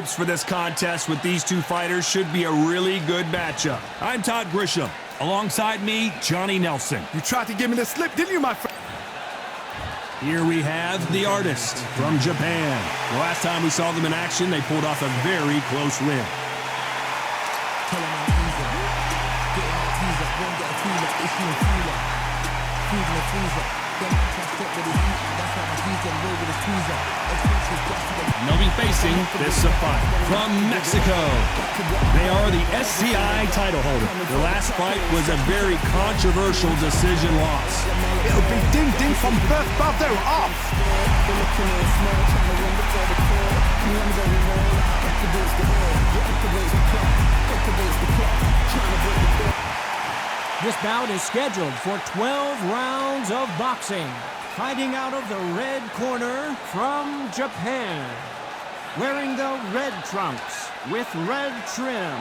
For this contest with these two fighters should be a really good matchup. I'm Todd Grisham. Alongside me, Johnny Nelson. You tried to give me the slip, didn't you, my friend? Here we have the artist from Japan. The last time we saw them in action, they pulled off a very close win. And they'll be facing this fight from Mexico. They are the SCI title holder. Their last fight was a very controversial decision loss. It'll be ding-ding from Bert Bardo off. This bout is scheduled for 12 rounds of boxing. Fighting out of the red corner from Japan. Wearing the red trunks with red trim,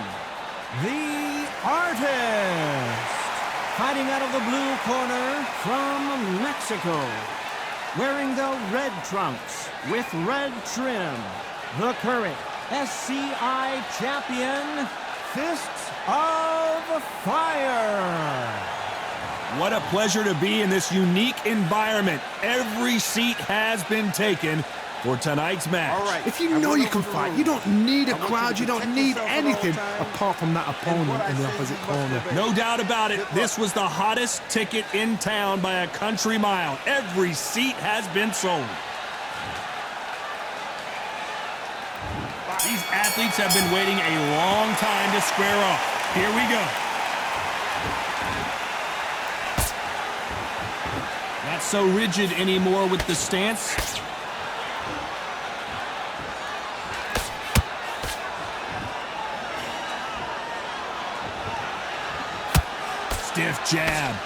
the artist. Fighting out of the blue corner from Mexico. Wearing the red trunks with red trim, the current SCI champion, Fists of Fire. What a pleasure to be in this unique environment. Every seat has been taken for tonight's match. All right. If you know you can fight, you don't need a crowd, you don't need anything apart from that opponent in the opposite corner. No doubt about it, this was the hottest ticket in town by a country mile. Every seat has been sold. These athletes have been waiting a long time to square off. Here we go. Not so rigid anymore with the stance. Stiff jab.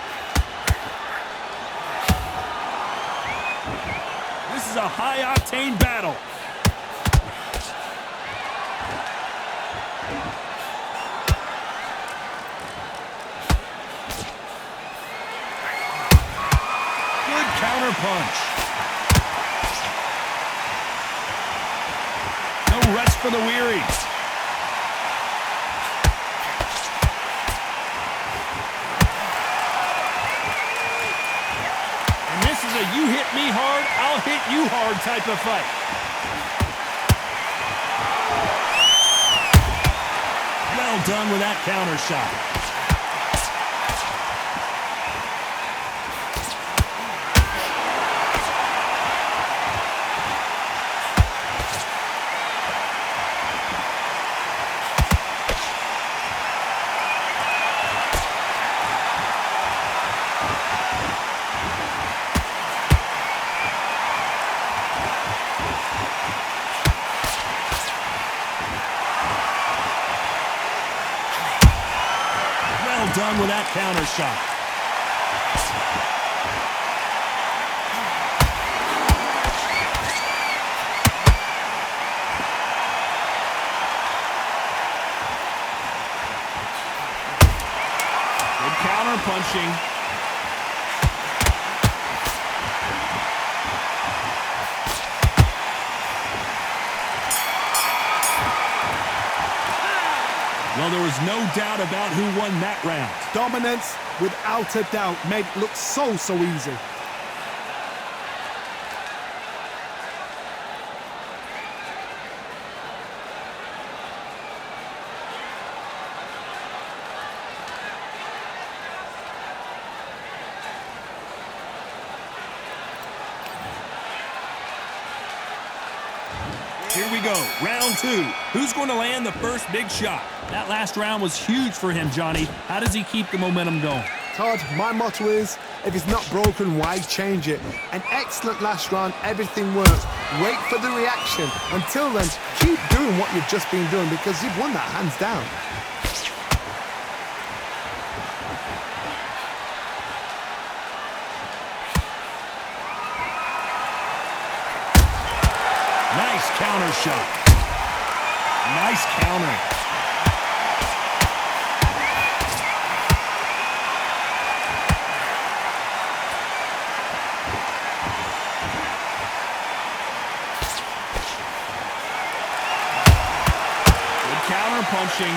This is a high-octane battle. Counter punch. No rest for the weary. And this is a you hit me hard, I'll hit you hard type of fight. Well done with that counter shot. Done with that counter shot. Good counter punching. Well, there was no doubt about who won that round. Dominance, without a doubt, made it look so easy. Here we go, round two. Who's going to land the first big shot? That last round was huge for him, Johnny. How does he keep the momentum going? Todd, my motto is, if it's not broken, why change it? An excellent last round, everything works. Wait for the reaction. Until then, keep doing what you've just been doing because you've won that hands down. Nice counter shot. Nice counter. counter-punching.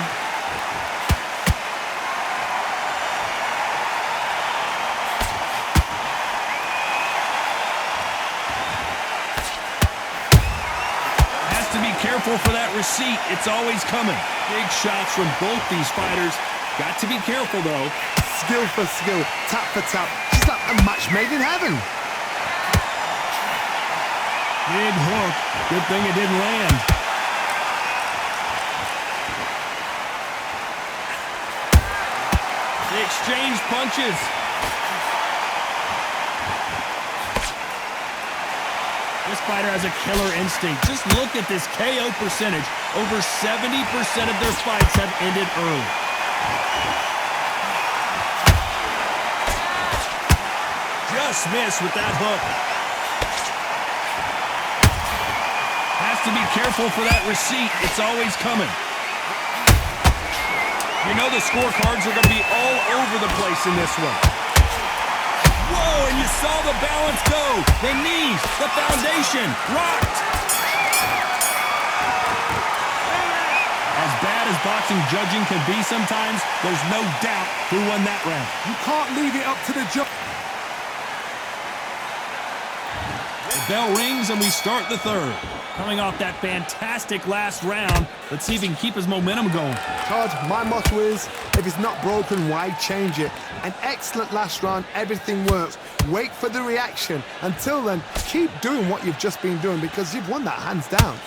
Has to be careful for that receipt. It's always coming. Big shots from both these fighters. Got to be careful, though. Skill for skill, tap for tap. It's like a match made in heaven. Big hook. Good thing it didn't land. They exchange punches. This fighter has a killer instinct. Just look at this KO percentage. Over 70% of their fights have ended early. Just missed with that hook. Has to be careful for that receipt. It's always coming. You know the scorecards are going to be all over the place in this one. Whoa, and you saw the balance go. The knees, the foundation, rocked. As bad as boxing judging can be sometimes, there's no doubt who won that round. You can't leave it up to the judge. The bell rings and we start the third. Coming off that fantastic last round, let's see if he can keep his momentum going. Todd, my motto is, if it's not broken, why change it? An excellent last round, everything works. Wait for the reaction. Until then, keep doing what you've just been doing because you've won that hands down.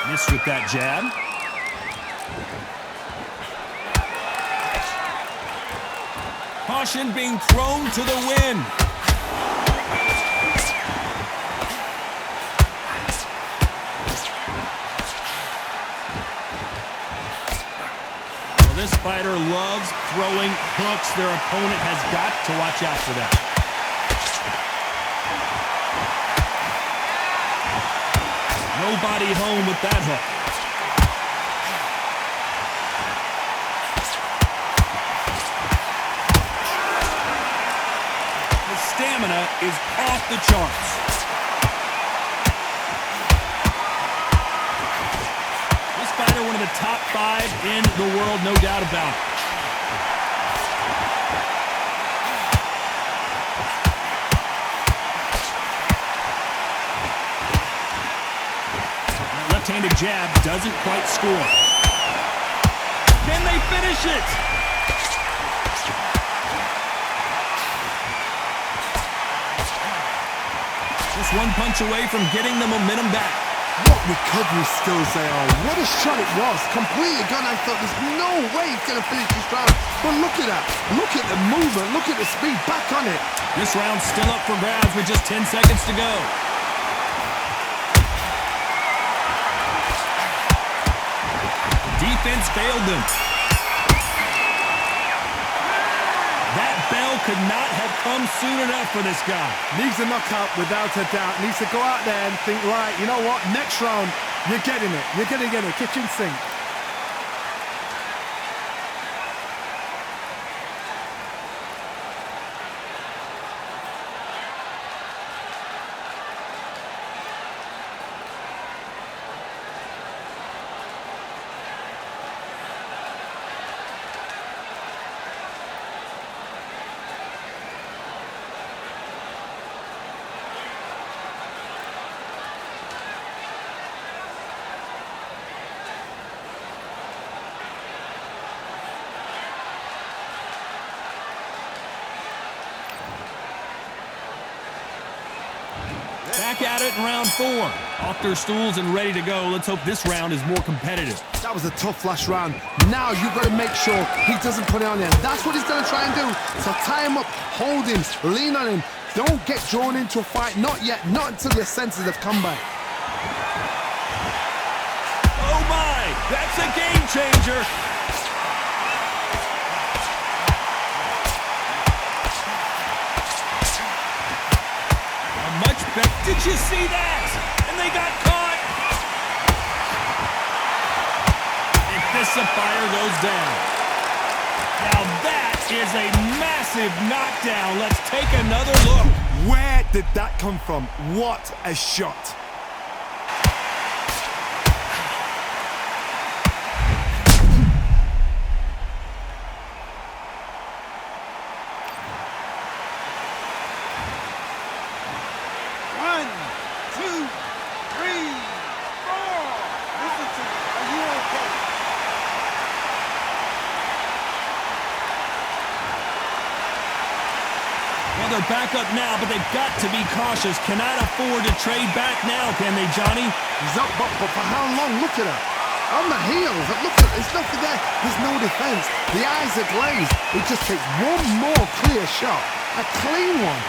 Missed with that jab. Caution being thrown to the wind. Well, this fighter loves throwing hooks. Their opponent has got to watch out for that. Nobody home with that hook. Stamina is off the charts. This fighter, one of the top 5 in the world, no doubt about it. That left-handed jab doesn't quite score. Can they finish it? Just one punch away from getting the momentum back. What recovery skills they are. What a shot it was. Completely gone. I thought there's no way he's going to finish this round. But look at that. Look at the movement. Look at the speed. Back on it. This round's still up for grabs with just 10 seconds to go. The defense failed them. That bell could not have come soon enough for this guy. Needs a knockout without a doubt. Needs to go out there and think, right, you know what? Next round, you're getting it. You're going to get a kitchen sink. Back at it in round 4. Off their stools and ready to go. Let's hope this round is more competitive. That was a tough last round. Now you've got to make sure he doesn't put it on there. That's what he's going to try and do. So tie him up, hold him, lean on him. Don't get drawn into a fight. Not yet. Not until your senses have come back. Oh my! That's a game changer! Did you see that? And they got caught. Fire goes down. Now that is a massive knockdown. Let's take another look. Where did that come from? What a shot. They're back up now, but they've got to be cautious. Cannot afford to trade back now, can they, Johnny? He's up, but for how long? Look at her. On the heels. Look at there's nothing there. There's no defense. The eyes are glazed. It just takes one more clear shot. A clean one.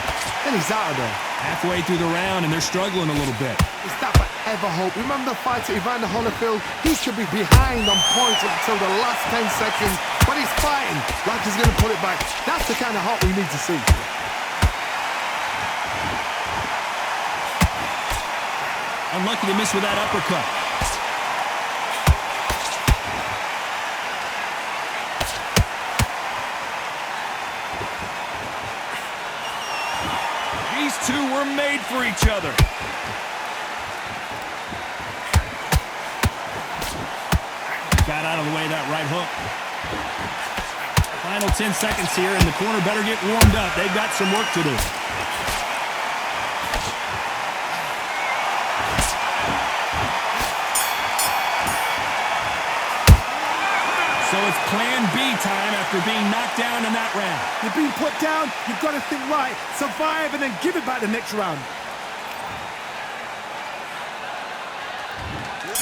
Then he's out of there. Halfway through the round, and they're struggling a little bit. Is that forever hope? Remember the fight at Evander Holyfield? He should be behind on points until the last 10 seconds, but he's fighting like he's going to put it back. That's the kind of hope we need to see. Unlucky to miss with that uppercut. These two were made for each other. Got out of the way of that right hook. Final 10 seconds here, and the corner better get warmed up. They've got some work to do. So it's plan B time after being knocked down in that round. You've been put down, you've got to think right, survive and then give it back the next round.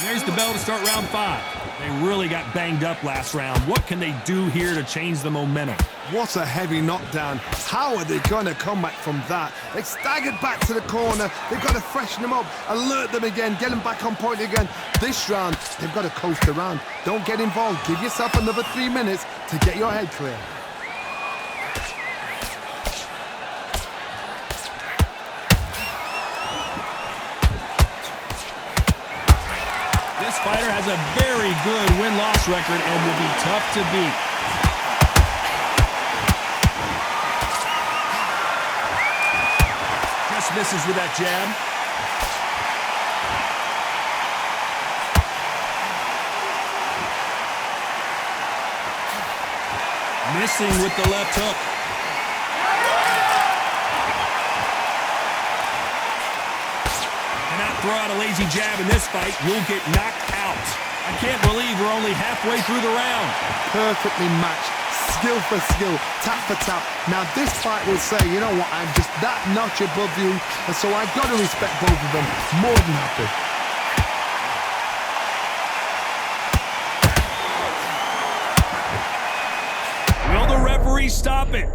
There's the bell to start round 5. They really got banged up last round. What can they do here to change the momentum? What a heavy knockdown. How are they going to come back from that? They staggered back to the corner. They've got to freshen them up, alert them again, get them back on point again. This round, they've got to coast around. Don't get involved. Give yourself another 3 minutes to get your head clear. This fighter has a very good win-loss record and will be tough to beat. Just misses with that jab. Missing with the left hook. Cannot throw out a lazy jab in this fight. You'll get knocked out. I can't believe we're only halfway through the round. Perfectly matched. Skill for skill, tap for tap. Now this fight will say, you know what, I'm just that notch above you, and so I've got to respect both of them. More than happy. Will the referee stop it?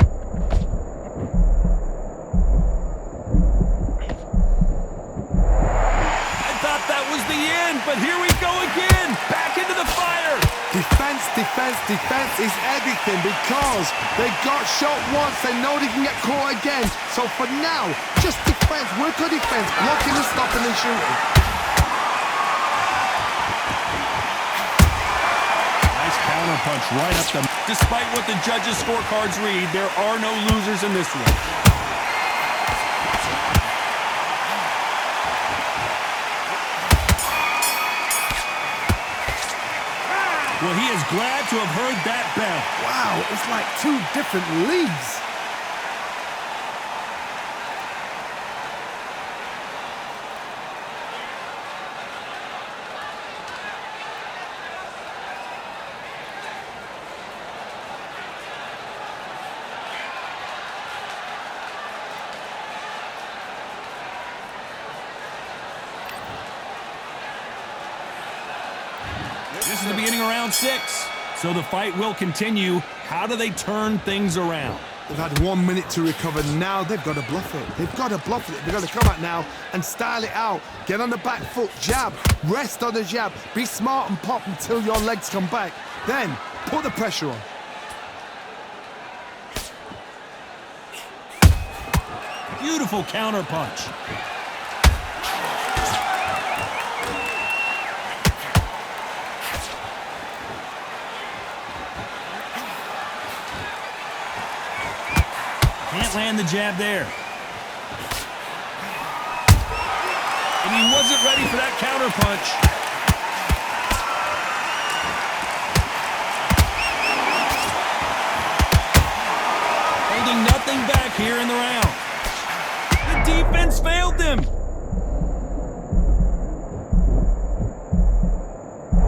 I thought that was the end, but here we go again. Back into the fire. Defense, defense, defense is everything because they got shot once, they know they can get caught again. So for now, just defense, work on defense, blocking and stopping and shooting. Nice counter punch right up the... Despite what the judges' scorecards read, there are no losers in this one. Well, he is glad to have heard that bell. Wow, it's like 2 different leagues. This is the beginning of round 6, so the fight will continue. How do they turn things around? They've had 1 minute to recover. Now they've got to bluff it. They've got to bluff it. They've got to come out now and style it out. Get on the back foot, jab, rest on the jab. Be smart and pop until your legs come back. Then put the pressure on. Beautiful counter punch. Can't land the jab there. And he wasn't ready for that counter punch. Holding nothing back here in the round. The defense failed them.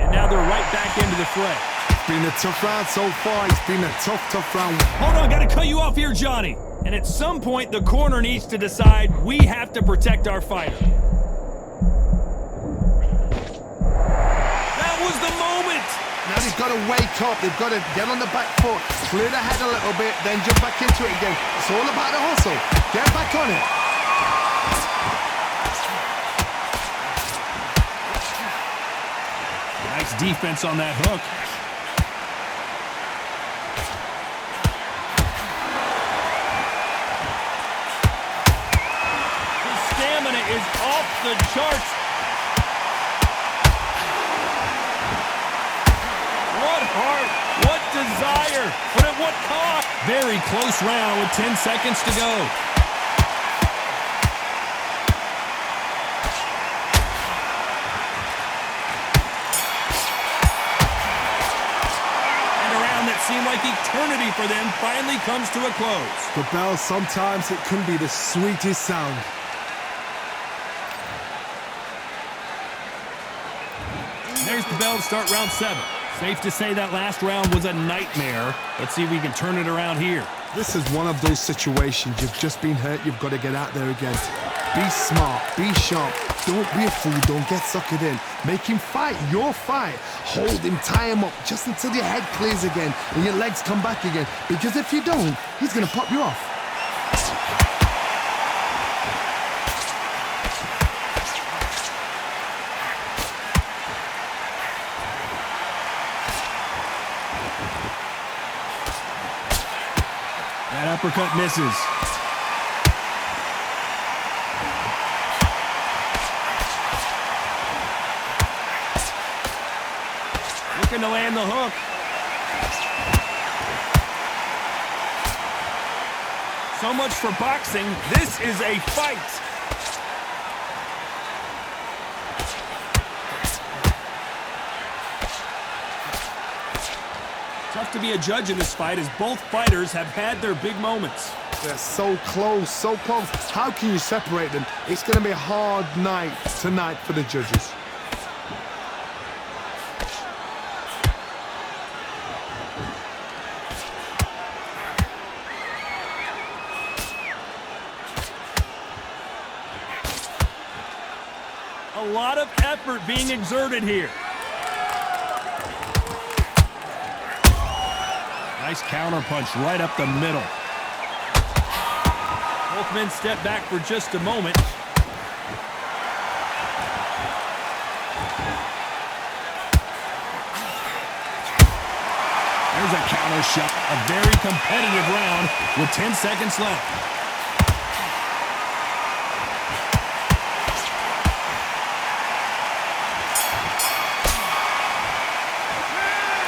And now they're right back into the fray. It's been a tough round so far. It's been a tough round. Hold on, gotta cut you off here, Johnny. And at some point, the corner needs to decide we have to protect our fighter. That was the moment. Now they've got to wake up. They've got to get on the back foot, clear the head a little bit, then jump back into it again. It's all about the hustle. Get back on it. Nice defense on that hook. Is off the charts. What heart, what desire, but at what cost? Very close round with 10 seconds to go. And a round that seemed like eternity for them finally comes to a close. The bell, sometimes it can be the sweetest sound. There's the bell to start round 7. Safe to say that last round was a nightmare. Let's see if we can turn it around here. This is one of those situations. You've just been hurt. You've got to get out there again. Be smart. Be sharp. Don't be a fool. Don't get suckered in. Make him fight your fight. Hold him, tie him up just until your head clears again and your legs come back again. Because if you don't, he's going to pop you off. That uppercut misses. Looking to land the hook. So much for boxing. This is a fight. Tough to be a judge in this fight as both fighters have had their big moments. They're so close, so close. How can you separate them? It's going to be a hard night tonight for the judges. A lot of effort being exerted here. Nice counter punch right up the middle. Both men step back for just a moment. There's a counter shot. A very competitive round with 10 seconds left.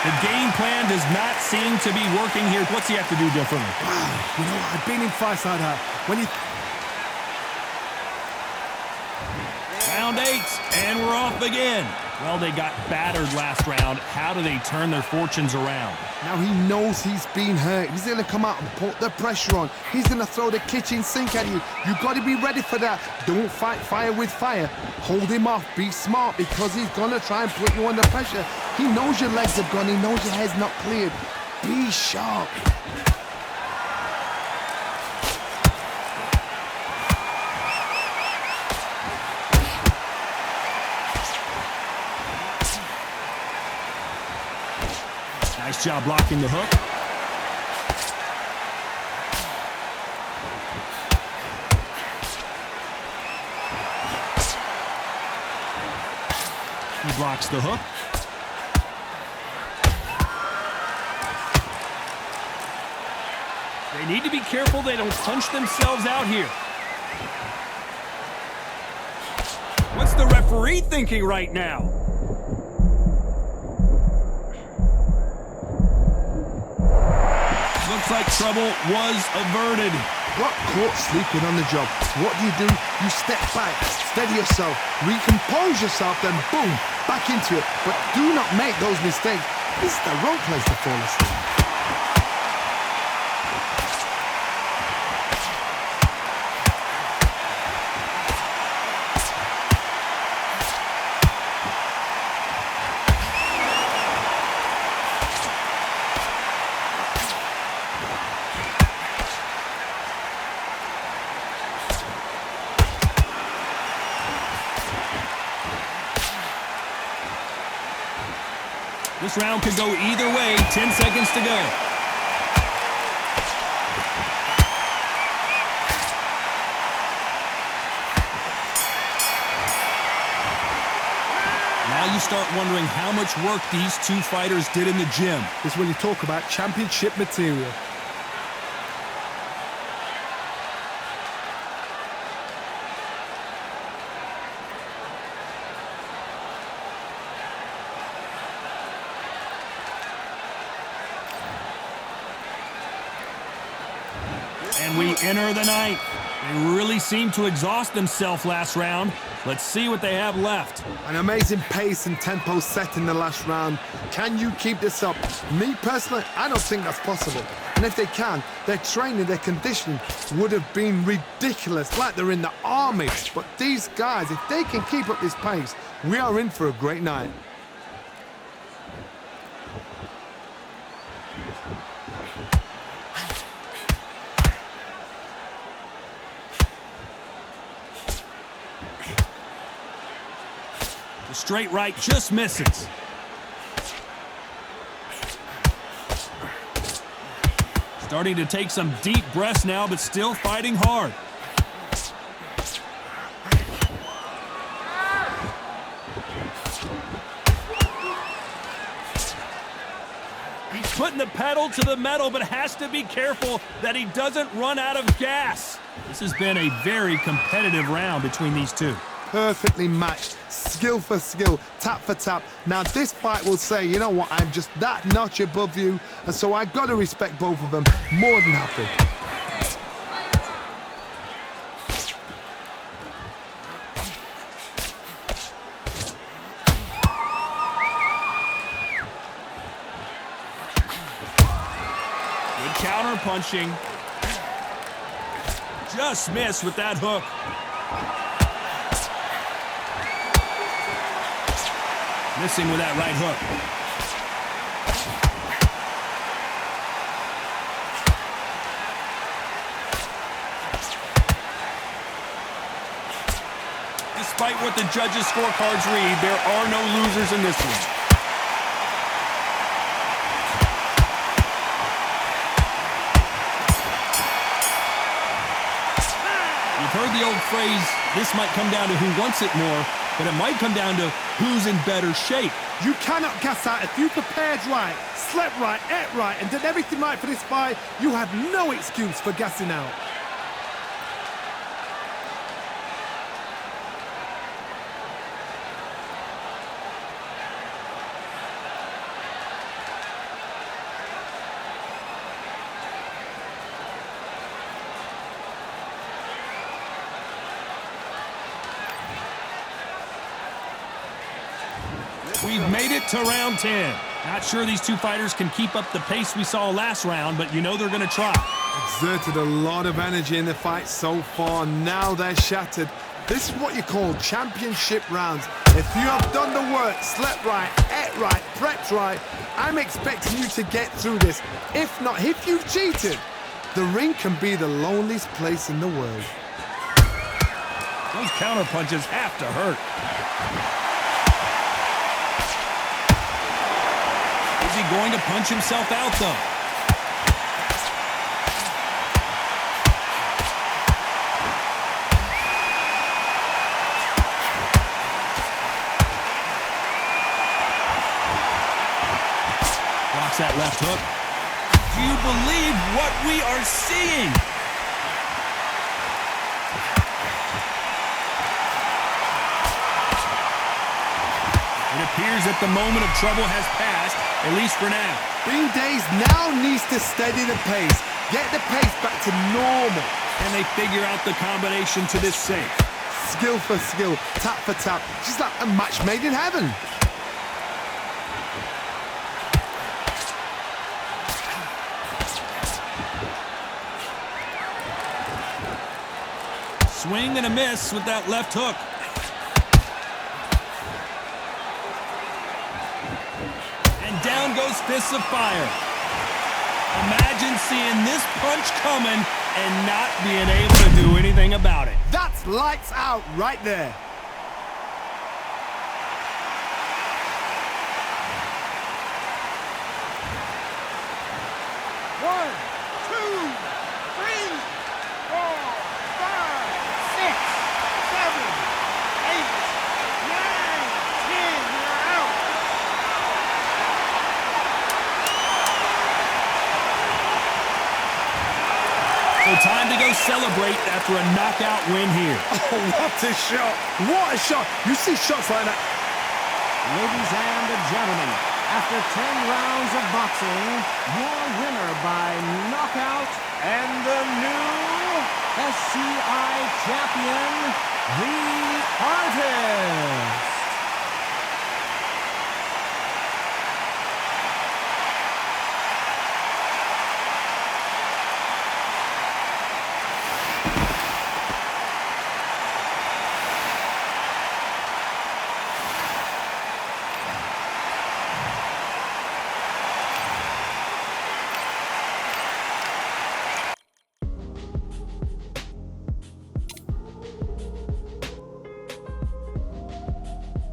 The game plan does not seem to be working here. What's he have to do differently? Wow, you know, I've been in fights like that. When you... Round 8, and we're off again. Well, they got battered last round. How do they turn their fortunes around? Now he knows he's been hurt. He's going to come out and put the pressure on. He's going to throw the kitchen sink at you. You've got to be ready for that. Don't fight fire with fire. Hold him off. Be smart because he's going to try and put you under pressure. He knows your legs have gone. He knows your head's not cleared. Be sharp. Nice job blocking the hook. He blocks the hook. They need to be careful they don't punch themselves out here. What's the referee thinking right now? Looks like trouble was averted. got caught sleeping on the job. What do? You step back, steady yourself, recompose yourself, then boom, back into it. But do not make those mistakes. This is the wrong place to fall asleep. This round could go either way. 10 seconds to go. Now you start wondering how much work these two fighters did in the gym. This is when you talk about championship material. And we enter the ninth. They really seemed to exhaust themselves last round. Let's see what they have left. An amazing pace and tempo set in the last round. Can you keep this up? Me personally, I don't think that's possible. And if they can, their training, their conditioning would have been ridiculous, like they're in the army. But these guys, if they can keep up this pace, we are in for a great night. The straight right just misses. Starting to take some deep breaths now, but still fighting hard. He's putting the pedal to the metal, but has to be careful that he doesn't run out of gas. This has been a very competitive round between these two. Perfectly matched, skill for skill, tap for tap. Now this fight will say, you know what, I'm just that notch above you, and so I gotta respect both of them more than happy. Good counter punching. Just missed with that hook. Missing with that right hook. Despite what the judges' scorecards read, there are no losers in this one. You've heard the old phrase, this might come down to who wants it more, but it might come down to who's in better shape. You cannot gas out. If you prepared right, slept right, ate right, and did everything right for this fight, you have no excuse for gassing out. We've made it to round 10. Not sure these two fighters can keep up the pace we saw last round, but you know they're going to try. Exerted a lot of energy in the fight so far. Now they're shattered. This is what you call championship rounds. If you have done the work, slept right, ate right, prepped right, I'm expecting you to get through this. If not, if you've cheated, the ring can be the loneliest place in the world. Those counter punches have to hurt. Is he going to punch himself out, though? Blocks that left hook. Do you believe what we are seeing? It appears that the moment of trouble has passed, at least for now. Bean Days now needs to steady the pace. Get the pace back to normal. and they figure out the combination to this safe. Skill for skill, tap for tap. She's like a match made in heaven. Swing and a miss with that left hook. And down goes fists of fire. Imagine seeing this punch coming and not being able to do anything about it. That's lights out right there. One, two, three, four, five, six, seven, eight, nine, 10. You're out. So time to go celebrate after a knockout win here. Oh, what a shot. What a shot. You see shots like that. Ladies and gentlemen, after 10 rounds of boxing, your winner by knockout and the new SCI champion, the Artist.